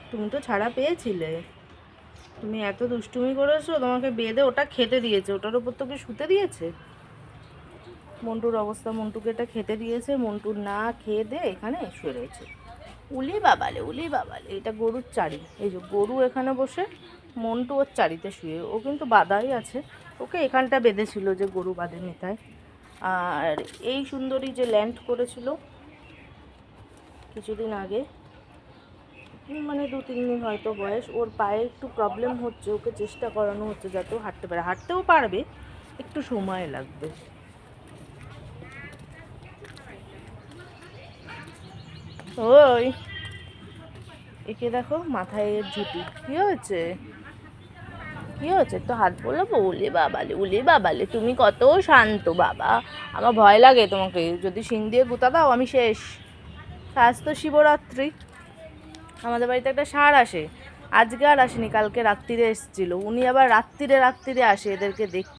তুমি তো ছাড়া পেয়েছিলে। তুমি এত দুষ্টুমি করেছো, তোমাকে বেঁধে ওটা খেতে দিয়েছে, ওটার উপর তোকে শুতে দিয়েছে। মন্টুর অবস্থা, মন্টুকে এটা খেতে দিয়েছে, মন্টু না খেয়ে দে এখানে শুয়ে রয়েছে। উলি বাবালে, উলি বাবালে, এটা গরুর চারি। এই যে গরু এখানে বসে, মন্টু ওর চারিতে শুয়ে। ও কিন্তু বাঁধাই আছে, ওকে এখানটা বেঁধেছিল যে গরু বাঁধে নেতায়। আর এই সুন্দরী যে ল্যান্ড করেছিল কিছুদিন আগে, মানে 2-3 দিন হয়তো বয়স, ওর পায়ে একটু প্রবলেম হচ্ছে, ওকে চেষ্টা করানো হচ্ছে যাতে ও হাঁটতে পারে। হাঁটতেও পারবে, একটু সময় লাগবে। ওই একে দেখো, মাথায় এর ঝুঁটি। কি হয়েছে, কি হয়েছে? একটু হাত বলবো? উলে বাবালে, উলে বাবালে, তুমি কত শান্ত বাবা। আমার ভয় লাগে তোমাকে, যদি শিং দিয়ে গুতা দাও আমি শেষ। আজ তো শিবরাত্রি, আমাদের বাড়িতে একটা ষাঁড় আসে। আজকে আর আসেনি, কালকে রাত্রিরে এসেছিল। উনি আবার রাত্রিরে আসে এদেরকে দেখতে।